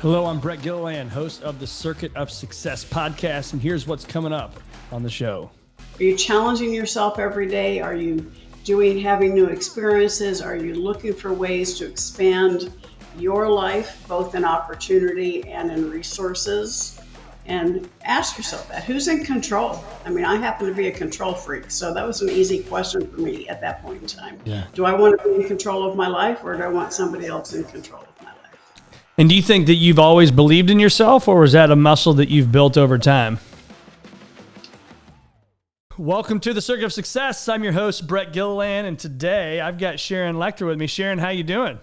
Hello, I'm Brett Gilliland, host of the Circuit of Success podcast, and here's what's coming up on the show. Are you challenging yourself every day? Are you having new experiences? Are you looking for ways to expand your life, both in opportunity and in resources? And ask yourself that. Who's in control? I mean, I happen to be a control freak, so that was an easy question for me at that point in time. Yeah. Do I want to be in control of my life, or do I want somebody else in control of my life? And do you think that you've always believed in yourself, or is that a muscle that you've built over time? Welcome to the Circuit of Success. I'm your host, Brett Gilliland, and today I've got Sharon Lechter with me. Sharon, how you doing?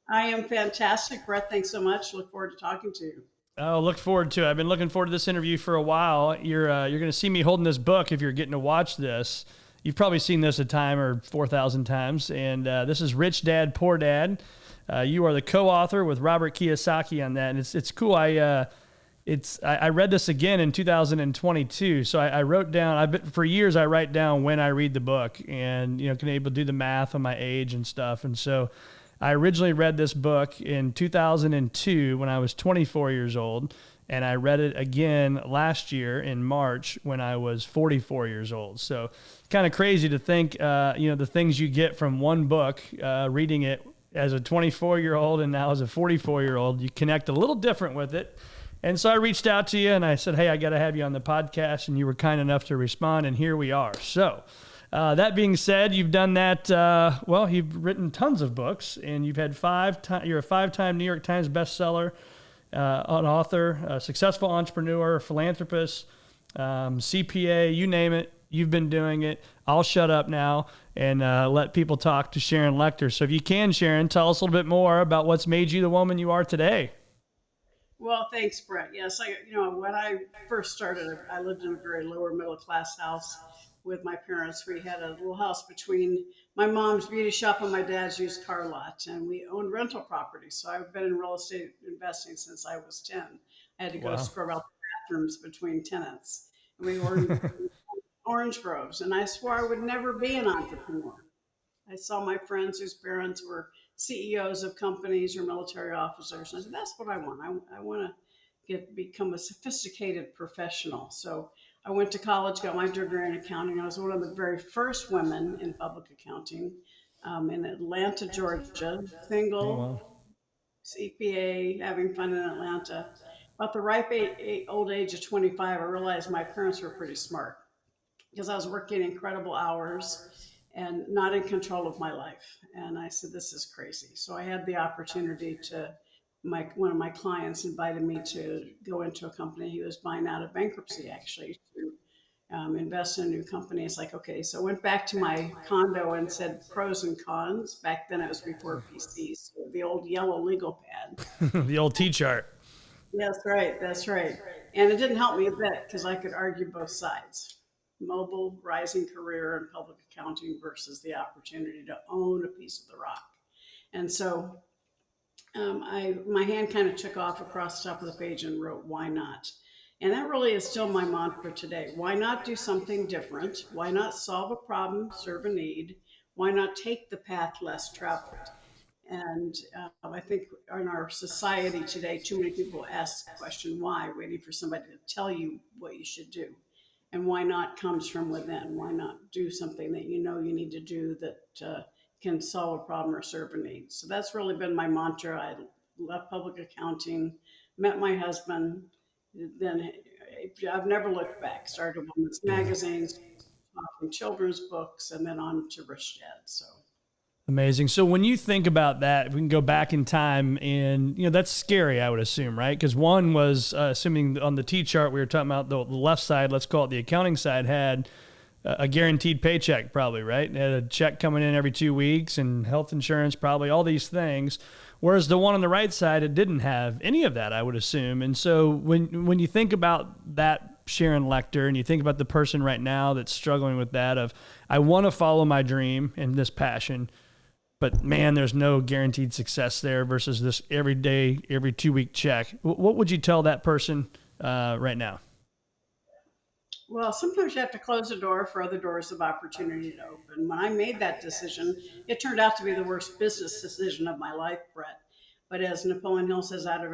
I am fantastic, Brett. Thanks so much. Look forward to talking to you. Oh, look forward to it. I've been looking forward to this interview for a while. You're going to see me holding this book if you're getting to watch this. You've probably seen this a time or 4,000 times, and this is Rich Dad, Poor Dad. You are the co-author with Robert Kiyosaki on that, and it's cool. I read this again in 2022, so I wrote down. For years I write down when I read the book, and can able to do the math on my age and stuff. And so I originally read this book in 2002 when I was 24 years old, and I read it again last year in March when I was 44 years old. So it's kind of crazy to think, the things you get from one book, reading it as a 24-year-old and now as a 44-year-old, you connect a little different with it. And so I reached out to you and I said, hey, I got to have you on the podcast. And you were kind enough to respond, and here we are. So that being said, you've done that. You've written tons of books, and you've had you're a 5-time New York Times bestseller, an author, a successful entrepreneur, philanthropist, CPA, you name it. You've been doing it. I'll shut up now and let people talk to Sharon Lechter. So if you can, Sharon, tell us a little bit more about what's made you the woman you are today. Well, thanks, Brett. Yes, when I first started, I lived in a very lower middle class house with my parents. We had a little house between my mom's beauty shop and my dad's used car lot, and we owned rental properties. So I've been in real estate investing since I was 10. I had to go scrub out the bathrooms between tenants. And we were orange groves, and I swore I would never be an entrepreneur. I saw my friends whose parents were CEOs of companies or military officers, and I said, that's what I want. I want to become a sophisticated professional. So I went to college, got my degree in accounting. I was one of the very first women in public accounting in Atlanta, Georgia, single, CPA, having fun in Atlanta. About the ripe old age of 25, I realized my parents were pretty smart, because I was working incredible hours and not in control of my life. And I said, this is crazy. So I had the opportunity one of my clients invited me to go into a company. He was buying out of bankruptcy, actually, to invest in a new company. It's like, okay. So I went back to my condo and said pros and cons. Back then it was before PCs, so the old yellow legal pad. The old T-chart. That's right. And it didn't help me a bit, because I could argue both sides. Mobile, rising career in public accounting versus the opportunity to own a piece of the rock. And so my hand kind of took off across the top of the page and wrote, why not? And that really is still my mantra today. Why not do something different? Why not solve a problem, serve a need? Why not take the path less traveled? And I think in our society today, too many people ask the question, why, waiting for somebody to tell you what you should do. And why not comes from within. Why not do something that you know you need to do that can solve a problem or serve a need? So that's really been my mantra. I left public accounting, met my husband, then I've never looked back. Started women's magazines, talking children's books, and then on to Rich Dad. So amazing. So when you think about that, we can go back in time, and that's scary, I would assume, right? Because one was assuming on the T chart we were talking about, the left side, let's call it the accounting side, had a guaranteed paycheck, probably, right? It had a check coming in every 2 weeks, and health insurance, probably, all these things. Whereas the one on the right side, it didn't have any of that, I would assume. And so when you think about that Sharon Lechter, and you think about the person right now that's struggling with that of, I want to follow my dream and this passion, but man, there's no guaranteed success there versus this every day, every 2 week check. What would you tell that person right now? Well, sometimes you have to close a door for other doors of opportunity to open. When I made that decision, it turned out to be the worst business decision of my life, Brett. But as Napoleon Hill says, out of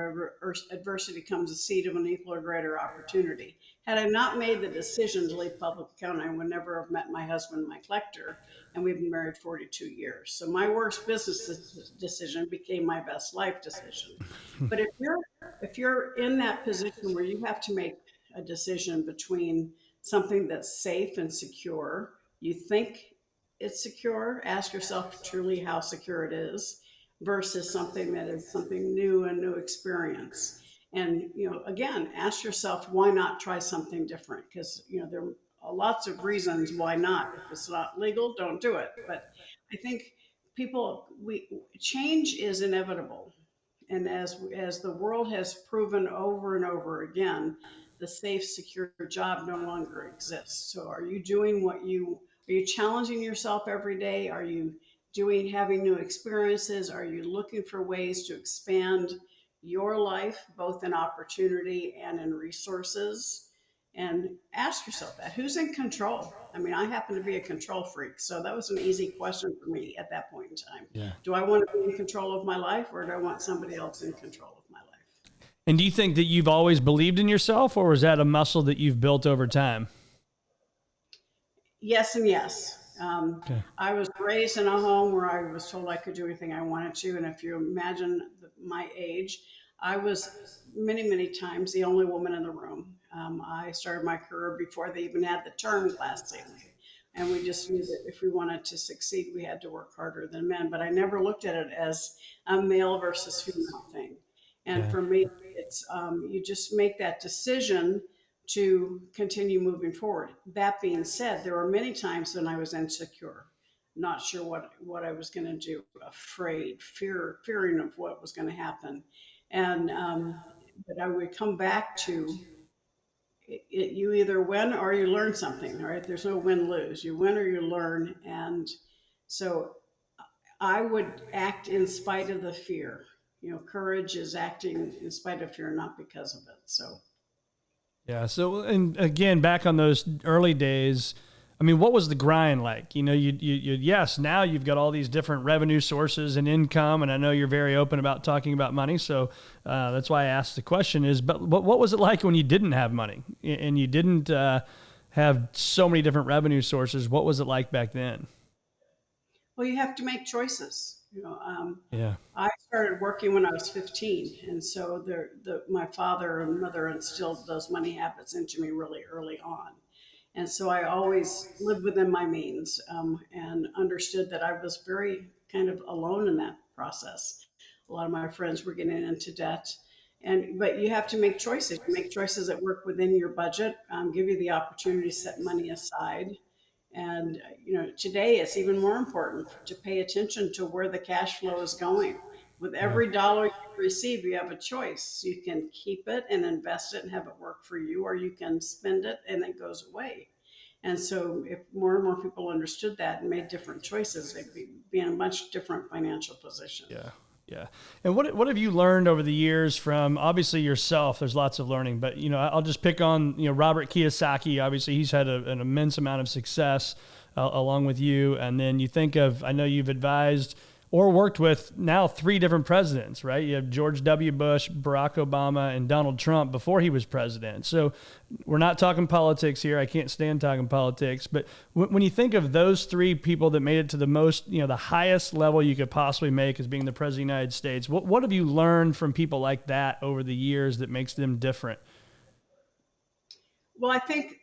adversity comes a seed of an equal or greater opportunity. Had I not made the decision to leave public accounting, I would never have met my husband, Mike Lechter, and we've been married 42 years. So my worst business decision became my best life decision. But if you're in that position where you have to make a decision between something that's safe and secure, you think it's secure, ask yourself truly how secure it is, versus something that is something new, a new experience. And again, ask yourself, why not try something different? Because there are lots of reasons why not. If it's not legal, don't do it. But I think people we change is inevitable, and as the world has proven over and over again, the safe, secure job no longer exists. So are you doing are you challenging yourself every day? Are you having new experiences? Are you looking for ways to expand your life, both in opportunity and in resources? And ask yourself that. Who's in control? I mean, I happen to be a control freak, so that was an easy question for me at that point in time. Yeah. Do I want to be in control of my life, or do I want somebody else in control of my life? And do you think that you've always believed in yourself, or was that a muscle that you've built over time? Yes and yes. Okay. I was raised in a home where I was told I could do anything I wanted to. And if you imagine my age, I was many, many times the only woman in the room. I started my career before they even had the term glass ceiling. And we just knew that if we wanted to succeed, we had to work harder than men. But I never looked at it as a male versus female thing. And Yeah. for me, it's you just make that decision to continue moving forward. That being said, there were many times when I was insecure, not sure what I was going to do, afraid, fearing of what was going to happen. And but I would come back to you either win or you learn something, right? There's no win lose. You win or you learn. And so I would act in spite of the fear. Courage is acting in spite of fear, not because of it. So Yeah. So, and again, back on those early days, I mean, what was the grind like? Yes, now you've got all these different revenue sources and income, and I know you're very open about talking about money. So that's why I asked the question but what was it like when you didn't have money and you didn't have so many different revenue sources? What was it like back then? well, you have to make choices. Yeah. I started working when I was 15, and so my father and mother instilled those money habits into me really early on. And so I always lived within my means, and understood that I was very kind of alone in that process. A lot of my friends were getting into debt. But you have to make choices. You make choices that work within your budget, give you the opportunity to set money aside. And today it's even more important to pay attention to where the cash flow is going. With Yeah. every dollar you receive, you have a choice. You can keep it and invest it and have it work for you, or you can spend it and it goes away. And so, if more and more people understood that and made different choices, they'd be in a much different financial position. Yeah. Yeah. And what have you learned over the years from obviously yourself? There's lots of learning, but I'll just pick on Robert Kiyosaki. Obviously, he's had an immense amount of success along with you. And then you think of, I know you've advised or worked with now 3 different presidents, right? You have George W. Bush, Barack Obama, and Donald Trump before he was president. So we're not talking politics here. I can't stand talking politics. But when you think of those 3 people that made it to the most, the highest level you could possibly make as being the president of the United States, what have you learned from people like that over the years that makes them different? Well, I think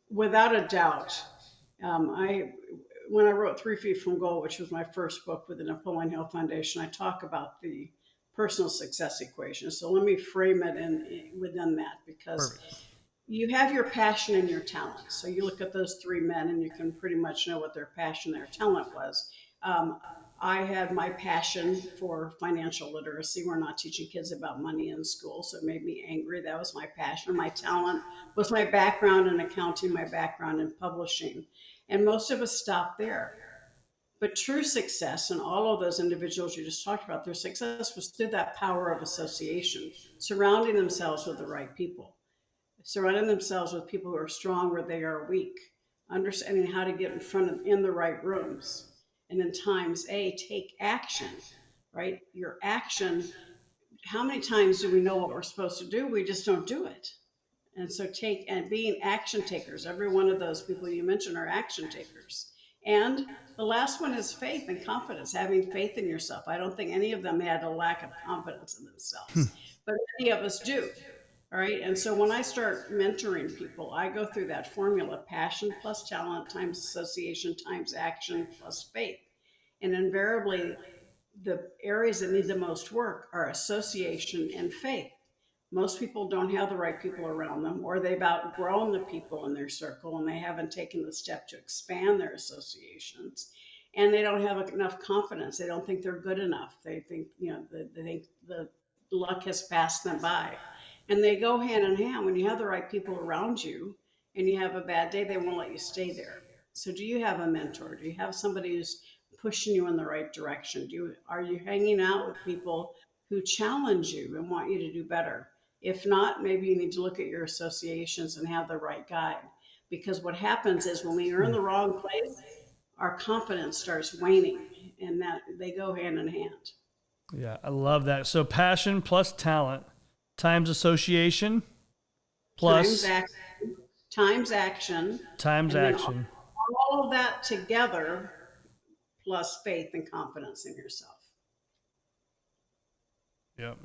without a doubt, I when I wrote 3 Feet from Gold, which was my first book with the Napoleon Hill Foundation, I talk about the personal success equation. So let me frame it within that, because Perfect. you have your passion and your talent. So you look at those 3 men and you can pretty much know what their passion, their talent was. Um, I had my passion for financial literacy. We're not teaching kids about money in school, so it made me angry. That was my passion. My talent was my background in accounting, my background in publishing. And most of us stop there. But true success, and all of those individuals you just talked about, their success was through that power of association, surrounding themselves with the right people, surrounding themselves with people who are strong where they are weak, understanding how to get in the right rooms, and in times take action. right? Your action, how many times do we know what we're supposed to do? We just don't do it. And so being action takers, every one of those people you mentioned are action takers. And the last one is faith and confidence, having faith in yourself. I don't think any of them had a lack of confidence in themselves, but many of us do. All right. And so when I start mentoring people, I go through that formula: passion plus talent times association times action plus faith. And invariably, the areas that need the most work are association and faith. Most people don't have the right people around them, or they've outgrown the people in their circle and they haven't taken the step to expand their associations. And they don't have enough confidence. They don't think they're good enough. They think, they think the luck has passed them by. And they go hand in hand. When you have the right people around you and you have a bad day, they won't let you stay there. So, do you have a mentor? Do you have somebody who's pushing you in the right direction? Are you hanging out with people who challenge you and want you to do better? If not, maybe you need to look at your associations and have the right guide. Because what happens is when we are in the wrong place, our confidence starts waning, and that they go hand in hand. Yeah, I love that. So passion plus talent times association Times plus action, times action, times and then action. all of that together plus faith and confidence in yourself. Yep.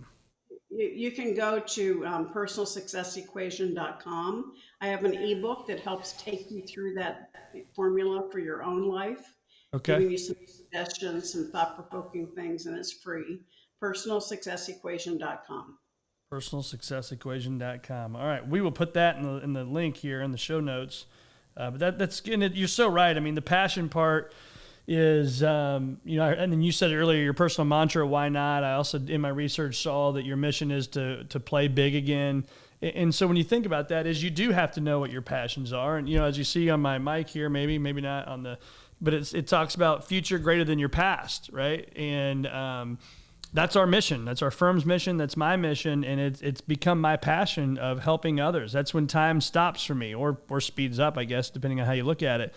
You can go to personalsuccessequation.com. I have an ebook that helps take you through that formula for your own life, Okay. giving you some suggestions, some thought provoking things, and it's free. Personalsuccessequation.com. Personalsuccessequation.com. All right. We will put that in the link here in the show notes. But that's, and you're so right. I mean, the passion part is, and then you said earlier, your personal mantra, why not? I also, in my research, saw that your mission is to play big again. And so when you think about that, is you do have to know what your passions are. And, as you see on my mic here, maybe not on the, but it talks about future greater than your past, right? And that's our mission. That's our firm's mission. That's my mission. And it's become my passion of helping others. That's when time stops for me or speeds up, I guess, depending on how you look at it.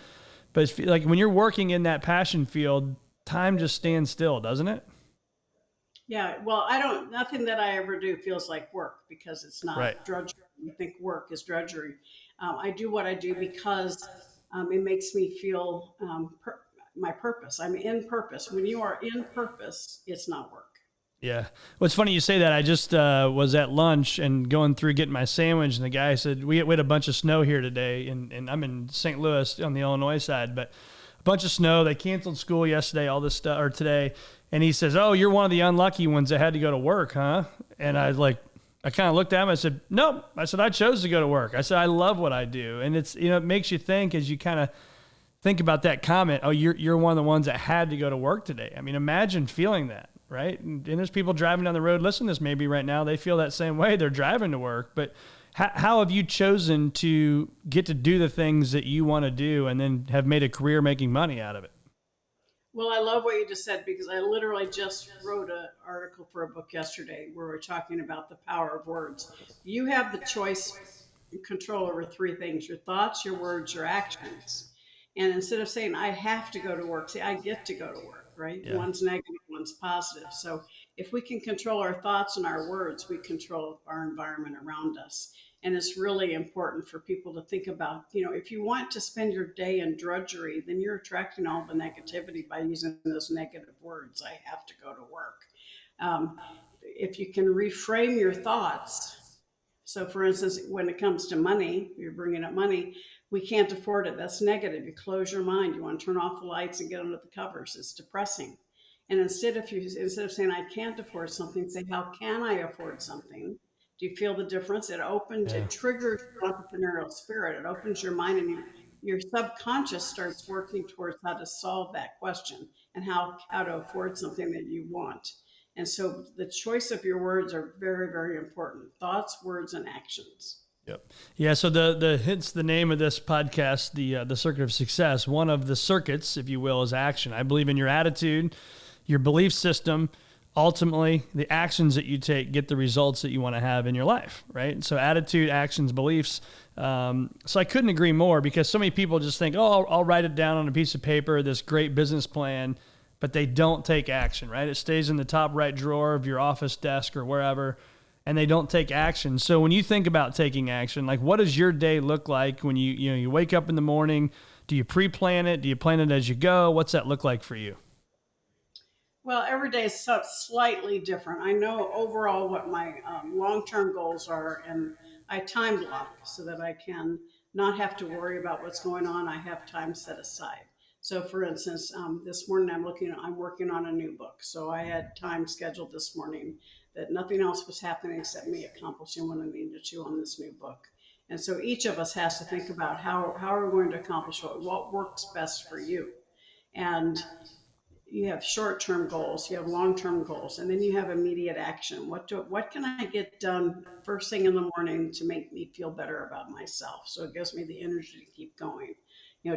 But it's like when you're working in that passion field, time just stands still, doesn't it? Yeah, well, nothing that I ever do feels like work because it's not Right. drudgery. You think work is drudgery. I do what I do because it makes me feel my purpose. I'm in purpose. When you are in purpose, it's not work. Yeah. Well, it's funny you say that. I just was at lunch and going through getting my sandwich, and the guy said, we had a bunch of snow here today, and I'm in St. Louis on the Illinois side, but a bunch of snow. They canceled school yesterday, all this stuff, or today. And he says, oh, you're one of the unlucky ones that had to go to work, huh? And I kind of looked at him. I said, nope. I said, I chose to go to work. I said, I love what I do. And it's, it makes you think as you kind of think about that comment. Oh, you're one of the ones that had to go to work today. I mean, imagine feeling that. Right. And there's people driving down the road listening to this maybe right now. They feel that same way. They're driving to work. But how have you chosen to get to do the things that you want to do and then have made a career making money out of it? Well, I love what you just said because I literally just wrote an article for a book yesterday where we're talking about the power of words. You have the choice and control over three things: your thoughts, your words, your actions. And instead of saying, I have to go to work, say, I get to go to work, right? Yeah. One's negative, one's positive. So if we can control our thoughts and our words, we control our environment around us. And it's really important for people to think about, if you want to spend your day in drudgery, then you're attracting all the negativity by using those negative words. I have to go to work. If you can reframe your thoughts. So for instance, when it comes to money, you're bringing up money, we can't afford it. That's negative. You close your mind. You want to turn off the lights and get under the covers. It's depressing. And instead of saying I can't afford something, say how can I afford something? Do you feel the difference? It triggers your entrepreneurial spirit. It opens your mind, and your subconscious starts working towards how to solve that question and how to afford something that you want. And so the choice of your words are very, very important. Thoughts, words, and actions. Yep. Yeah. So hence the name of this podcast, the Circuit of Success. One of the circuits, if you will, is action. I believe in your attitude, your belief system. Ultimately, the actions that you take get the results that you want to have in your life, right? So attitude, actions, beliefs. So I couldn't agree more because so many people just think, oh, I'll write it down on a piece of paper, this great business plan. but they don't take action, right? It stays in the top right drawer of your office desk or wherever, and they don't take action. So when you think about taking action, like what does your day look like when you wake up in the morning? Do you pre-plan it? Do you plan it as you go? What's that look like for you? Well, every day is slightly different. I know overall what my long-term goals are, and I time block so that I can not have to worry about what's going on. I have time set aside. So, for instance, this morning I'm working on a new book. So I had time scheduled this morning that nothing else was happening except me accomplishing what I needed to on this new book. And so each of us has to think about how are we going to accomplish what works best for you. And you have short-term goals, you have long-term goals, and then you have immediate action. What can I get done first thing in the morning to make me feel better about myself? So it gives me the energy to keep going.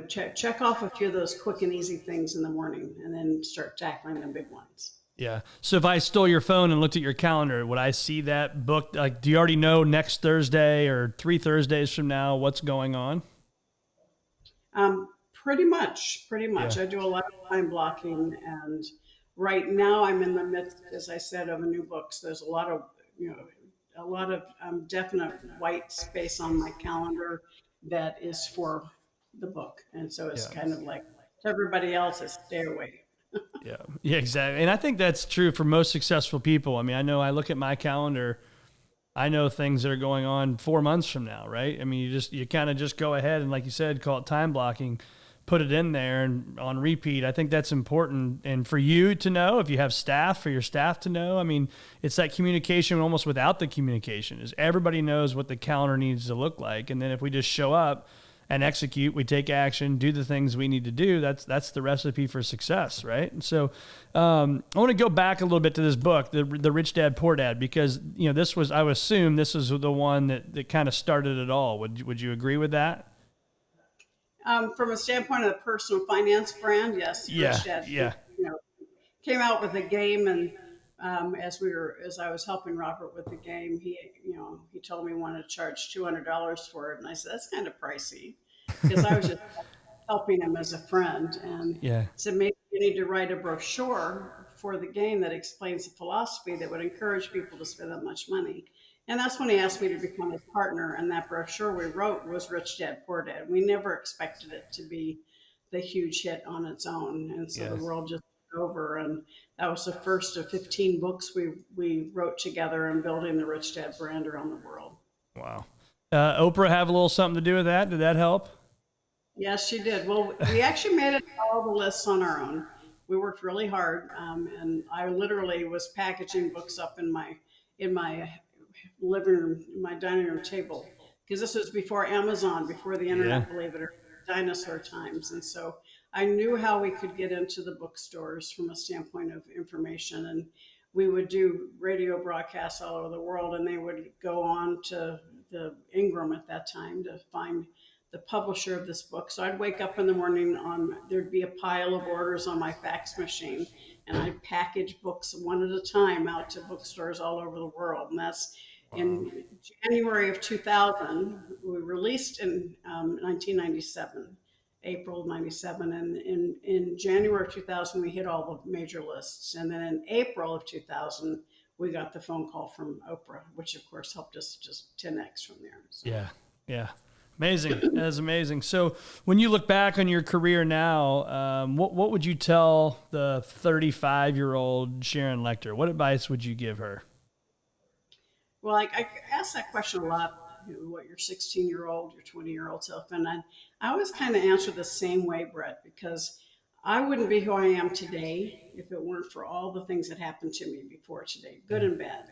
Check off a few of those quick and easy things in the morning, and then start tackling the big ones. Yeah. So if I stole your phone and looked at your calendar, would I see that book? Like, do you already know next Thursday or 3 Thursdays from now what's going on? Pretty Yeah. much. I do a lot of time blocking, and right now I'm in the midst, as I said, of a new book. So there's you know, a lot of definite white space on my calendar that is for the book, and so it's Yeah. kind of like to everybody else, is stay away. Yeah. Yeah, exactly. And I think that's true for most successful people. I mean, I know I look at my calendar, I know things that are going on 4 months from now, right? I mean, you kind of just go ahead and, like you said, call it time blocking, put it in there and on repeat. I think that's important. And for you to know, if you have staff, for your staff to know, I mean, it's that communication almost without the communication is everybody knows what the calendar needs to look like. And then if we just show up and execute, we take action, do the things we need to do. That's the recipe for success, right? And so I want to go back a little bit to this book, the Rich Dad Poor Dad, because this was, I would assume this was the one that kind of started it all. Would you agree with that? From a standpoint of the personal finance brand, yes, Yeah, Rich Dad, yeah, came out with a game, and as I was helping Robert with the game, he told me he wanted to charge $200 for it, and I said that's kind of pricey, because I was just helping him as a friend, and yeah, said maybe you need to write a brochure for the game that explains the philosophy that would encourage people to spend that much money. And that's when he asked me to become his partner. And that brochure we wrote was Rich Dad Poor Dad. We never expected it to be the huge hit on its own. And so the yeah. world just took over. And that was the first of 15 books we wrote together in building the Rich Dad brand around the world. Wow. Oprah have a little something to do with that? Did that help? Yes, she did. Well, we actually made it all the lists on our own. We worked really hard, and I literally was packaging books up in my living room, my dining room table, because this was before Amazon, before the Yeah. internet, believe it or not, dinosaur times. And so I knew how we could get into the bookstores from a standpoint of information. And we would do radio broadcasts all over the world, and they would go on to the Ingram at that time to find the publisher of this book. So I'd wake up in the morning there'd be a pile of orders on my fax machine, and I'd package books one at a time out to bookstores all over the world. And that's Wow. in January of 2000. We released in 1997, April of 97. And in January of 2000, we hit all the major lists. And then in April of 2000, we got the phone call from Oprah, which of course helped us just 10x from there. So. Yeah. Yeah. Amazing. That is amazing. So when you look back on your career now, what would you tell the 35-year-old Sharon Lechter? What advice would you give her? Well, I ask that question a lot. What your 16-year-old, your 20-year-old self, and I always kind of answer the same way, Brett, because I wouldn't be who I am today if it weren't for all the things that happened to me before today, good Yeah. and bad.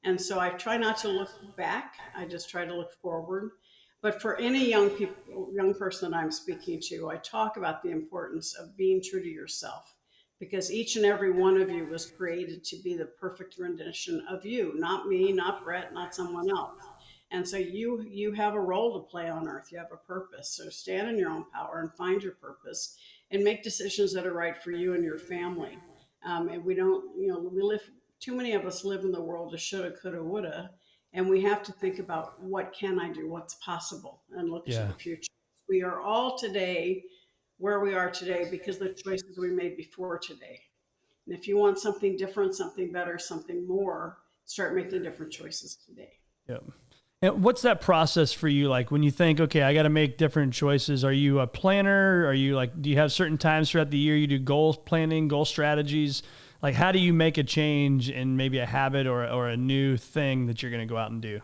And so I try not to look back. I just try to look forward. But for any young person that I'm speaking to, I talk about the importance of being true to yourself, because each and every one of you was created to be the perfect rendition of you, not me, not Brett, not someone else. And so you have a role to play on earth. You have a purpose. So stand in your own power and find your purpose and make decisions that are right for you and your family. And we don't, we live, too many of us live in the world of shoulda, coulda, woulda, and we have to think about what can I do, what's possible, and look to Yeah. the future. We are all today where we are today because of the choices we made before today. And if you want something different, something better, something more, start making different choices today. Yep. And what's that process for you like when you think, okay, I got to make different choices? Are you a planner? Are you like, do you have certain times throughout the year you do goal planning, goal strategies? Like, how do you make a change in maybe a habit or a new thing that you're going to go out and do?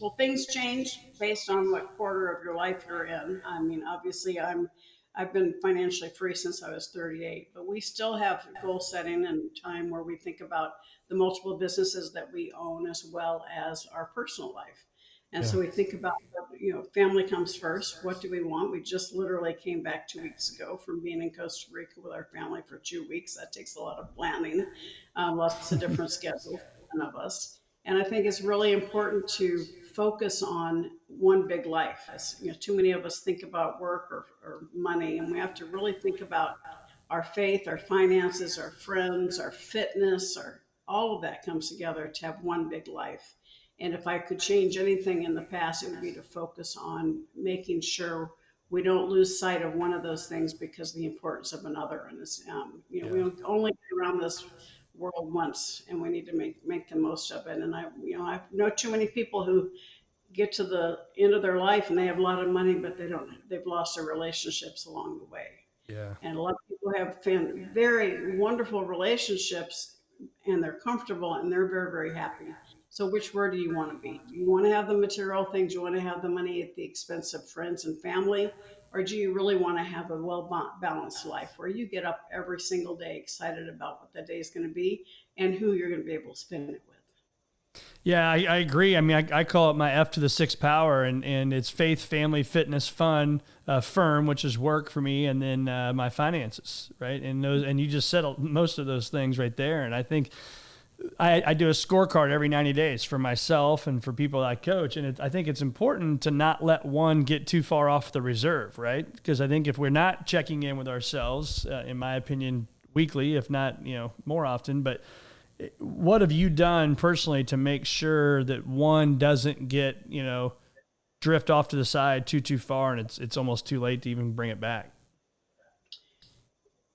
Well, things change based on what quarter of your life you're in. I mean, obviously, I've been financially free since I was 38, but we still have goal setting and time where we think about the multiple businesses that we own as well as our personal life. And Yeah. so we think about, family comes first. What do we want? We just literally came back 2 weeks ago from being in Costa Rica with our family for 2 weeks. That takes a lot of planning, lots of different schedules for one of us. And I think it's really important to focus on one big life. As too many of us think about work or money, and we have to really think about our faith, our finances, our friends, our fitness, our all of that comes together to have one big life. And if I could change anything in the past, it would be to focus on making sure we don't lose sight of one of those things because of the importance of another. And it's, we Yeah. only get around this world once, and we need to make the most of it. And I know too many people who get to the end of their life and they have a lot of money, but they've lost their relationships along the way. Yeah. And a lot of people have very wonderful relationships and they're comfortable and they're very, very happy. So which word do you want to be? Do you want to have the material things? Do you want to have the money at the expense of friends and family? Or do you really want to have a well balanced life where you get up every single day excited about what that day is going to be and who you're going to be able to spend it with? Yeah, I agree. I mean, I call it my F to the sixth power, and it's faith, family, fitness, fun, firm, which is work for me, and then my finances, right? And those, and you just said most of those things right there. And I think I do a scorecard every 90 days for myself and for people I coach. And I think it's important to not let one get too far off the reserve, right? Because I think if we're not checking in with ourselves, in my opinion, weekly, if not, more often, but what have you done personally to make sure that one doesn't get, drift off to the side too far and it's almost too late to even bring it back?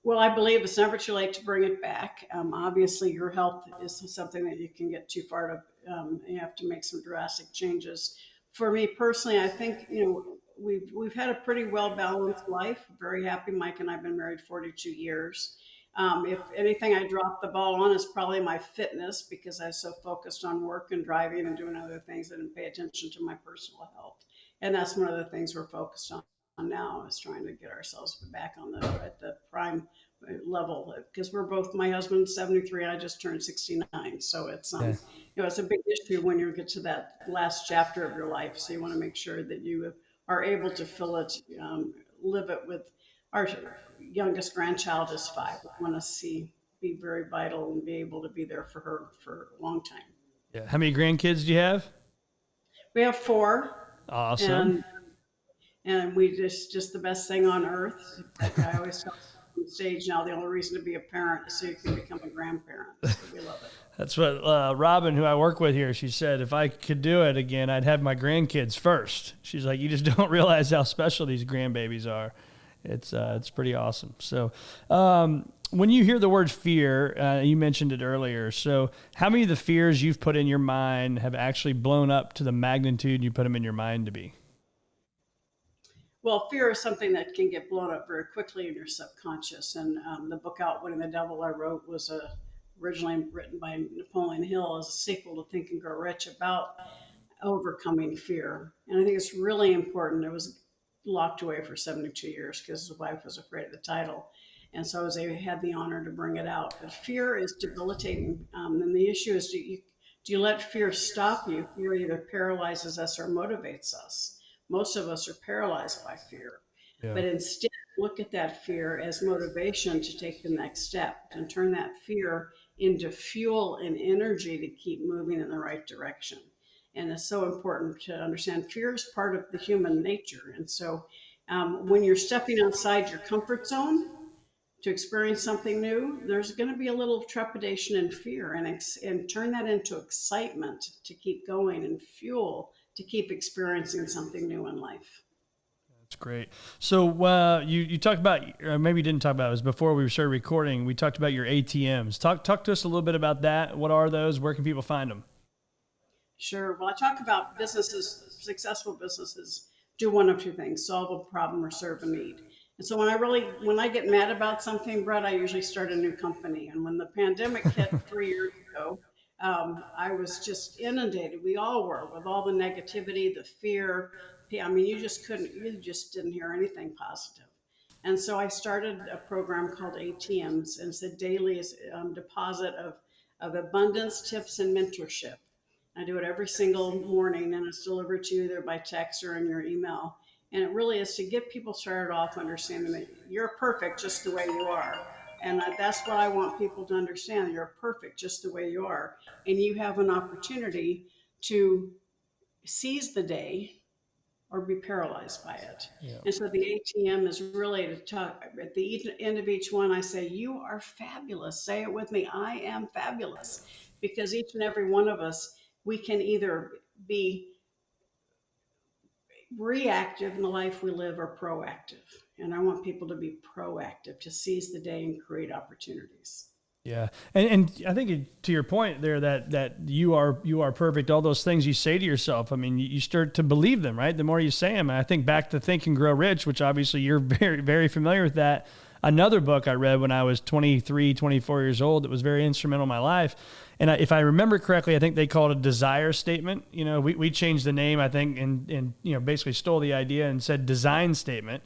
Well, I believe it's never too late to bring it back. Obviously, your health is something that you can get too far to. You have to make some drastic changes. For me personally, I think we've had a pretty well balanced life. Very happy. Mike and I've been married 42 years. If anything, I dropped the ball on is probably my fitness because I was so focused on work and driving and doing other things I didn't pay attention to my personal health. And that's one of the things we're focused on now is trying to get ourselves back on the at the prime level because we're both my husband's 73 I just turned 69, so it's Yeah. it's a big issue when you get to that last chapter of your life, so you want to make sure that you are able to fill it, live it with our youngest grandchild is 5. We want to be very vital and be able to be there for her for a long time. Yeah. How many grandkids do you have? We have 4, Awesome. and we just the best thing on earth. Like I always tell people on stage now, the only reason to be a parent is so you can become a grandparent. So we love it. That's what Robin, who I work with here, she said, if I could do it again, I'd have my grandkids first. She's like, you just don't realize how special these grandbabies are. It's pretty awesome. So when you hear the word fear, you mentioned it earlier. So how many of the fears you've put in your mind have actually blown up to the magnitude you put them in your mind to be? Well, fear is something that can get blown up very quickly in your subconscious. And the book Outwitting the Devil I wrote was originally written by Napoleon Hill as a sequel to Think and Grow Rich about overcoming fear. And I think it's really important. It was locked away for 72 years because his wife was afraid of the title. And so I had the honor to bring it out. But fear is debilitating. And the issue is do you let fear stop you? Fear either paralyzes us or motivates us. Most of us are paralyzed by fear. Yeah. But instead, look at that fear as motivation to take the next step and turn that fear into fuel and energy to keep moving in the right direction. And it's so important to understand fear is part of the human nature. And so when you're stepping outside your comfort zone to experience something new, there's going to be a little trepidation and fear, and turn that into excitement to keep going and fuel to keep experiencing something new in life. That's great. So you talked about, or maybe you didn't talk about it, it was before we started recording, we talked about your ATMs. Talk to us a little bit about that. What are those? Where can people find them? Sure. Well, I talk about businesses, successful businesses do one of two things: solve a problem or serve a need. And so when I get mad about something, Brett, I usually start a new company. And when the pandemic hit 3 years ago, I was just inundated. We all were, with all the negativity, the fear. I mean, you just didn't hear anything positive. And so I started a program called ATMs, and it's a daily deposit of abundance, tips, and mentorship. I do it every single morning, and it's delivered to you either by text or in your email. And it really is to get people started off understanding that you're perfect just the way you are. And that's what I want people to understand. You're perfect just the way you are. And you have an opportunity to seize the day or be paralyzed by it. Yeah. And so the ATM is really to talk at the end of each one. I say, you are fabulous. Say it with me. I am fabulous. Because each and every one of us, we can either be reactive in the life we live or proactive. And I want people to be proactive, to seize the day and create opportunities. Yeah. And I think to your point there that you are perfect, all those things you say to yourself, I mean, you start to believe them, right? The more you say them. And I think back to Think and Grow Rich, which obviously you're very, very familiar with that. Another book I read when I was 23, 24 years old that was very instrumental in my life. And if I remember correctly, I think they called it a desire statement. You know, we changed the name, I think, and basically stole the idea and said design statement.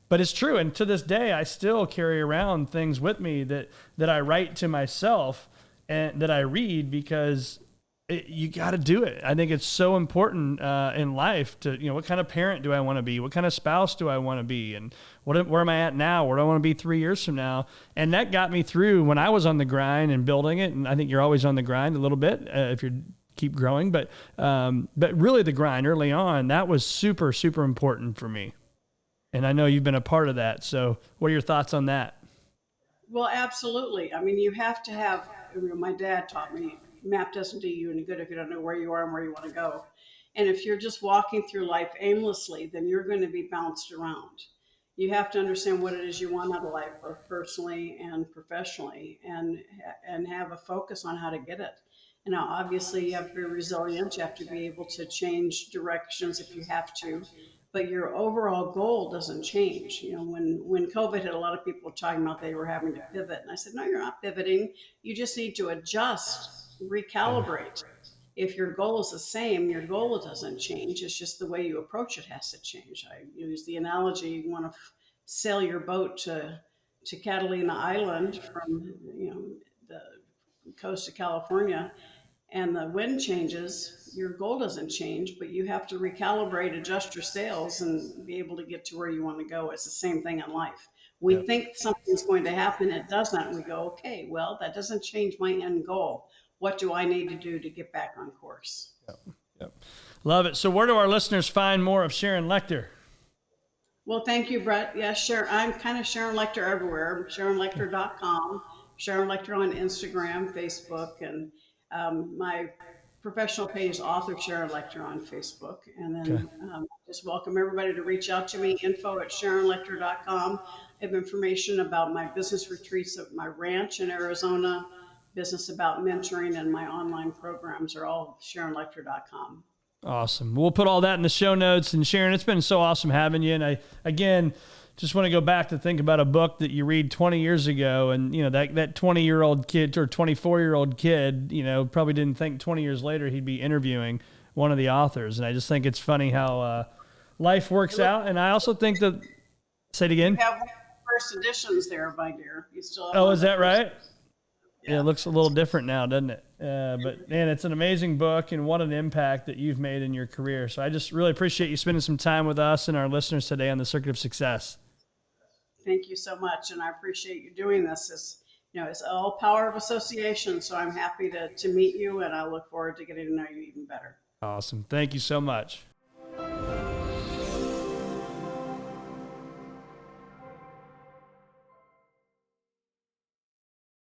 But it's true. And to this day, I still carry around things with me that I write to myself and that I read because you got to do it. I think it's so important in life to, what kind of parent do I want to be? What kind of spouse do I want to be? And where am I at now? Where do I want to be 3 years from now? And that got me through when I was on the grind and building it. And I think you're always on the grind a little bit if you keep growing. But really the grind early on, that was super, super important for me. And I know you've been a part of that. So what are your thoughts on that? Well, absolutely. I mean, you have to have, my dad taught me, map doesn't do you any good if you don't know where you are and where you want to go. And if you're just walking through life aimlessly, then you're going to be bounced around. You have to understand what it is you want out of life, both personally and professionally, and have a focus on how to get it. And now, obviously, you have to be resilient. You have to be able to change directions if you have to, but your overall goal doesn't change. When COVID hit, a lot of people were talking about they were having to pivot, and I said, no, you're not pivoting. You just need to adjust, recalibrate. If your goal is the same, your goal doesn't change. It's just the way you approach it has to change. I use the analogy: you want to sail your boat to Catalina Island from the coast of California, and the wind changes, your goal doesn't change, but you have to recalibrate, adjust your sails, and be able to get to where you want to go. It's the same thing in life. We Yep. think something's going to happen, it doesn't, and we go, okay, well, that doesn't change my end goal. What do I need to do to get back on course? Yep. Love it. So where do our listeners find more of Sharon Lechter? Well, thank you, Brett. Yes, Sharon, I'm kind of Sharon Lechter everywhere. SharonLechter.com, Sharon Lechter on Instagram, Facebook, and my professional page is Author Sharon Lechter on Facebook. And Okay. then just welcome everybody to reach out to me, info@SharonLechter.com. I have information about my business retreats at my ranch in Arizona, business about mentoring, and my online programs are all SharonLechter.com. Awesome. We'll put all that in the show notes. And Sharon, it's been so awesome having you. And I, again, just want to go back to think about a book that you read 20 years ago. And, that 20-year-old kid or 24-year-old kid, probably didn't think 20 years later he'd be interviewing one of the authors. And I just think it's funny how life works out. And I also think that, say it again. You have one of the first editions there, my dear. You still have Oh, one is of the that first. right? Yeah, it looks a little different now, doesn't it? But man, it's an amazing book, and what an impact that you've made in your career. So I just really appreciate you spending some time with us and our listeners today on the Circuit of Success. Thank you so much, and I appreciate you doing this. It's all power of association, so I'm happy to meet you, and I look forward to getting to know you even better. Awesome. Thank you so much.